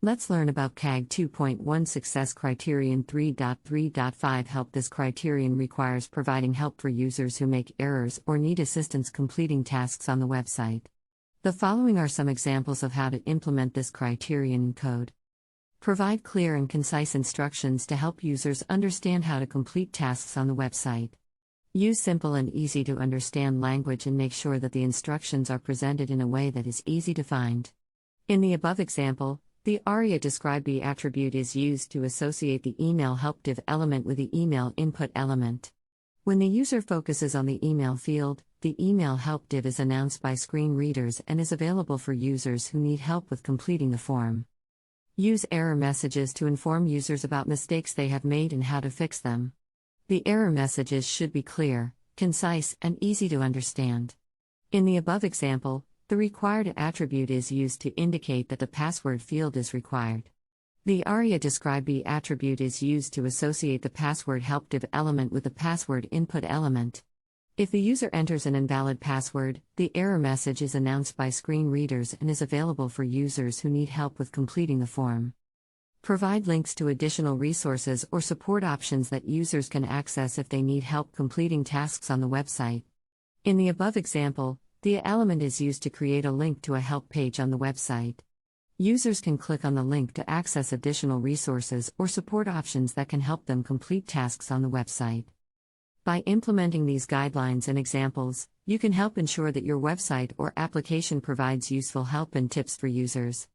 Let's learn about WCAG 2.1 Success Criterion 3.3.5 Help. This criterion requires providing help for users who make errors or need assistance completing tasks on the website. The following are some examples of how to implement this criterion in code. Provide clear and concise instructions to help users understand how to complete tasks on the website. Use simple and easy to understand language and make sure that the instructions are presented in a way that is easy to find. In the above example, the ARIA describe B attribute is used to associate the email help div element with the email input element. When the user focuses on the email field, the email help div is announced by screen readers and is available for users who need help with completing the form. Use error messages to inform users about mistakes they have made and how to fix them. The error messages should be clear, concise, and easy to understand. In the above example, the required attribute is used to indicate that the password field is required. The ARIA describe B attribute is used to associate the password help div element with the password input element. If the user enters an invalid password, the error message is announced by screen readers and is available for users who need help with completing the form. Provide links to additional resources or support options that users can access if they need help completing tasks on the website. In the above example, the element is used to create a link to a help page on the website. Users can click on the link to access additional resources or support options that can help them complete tasks on the website. By implementing these guidelines and examples, you can help ensure that your website or application provides useful help and tips for users.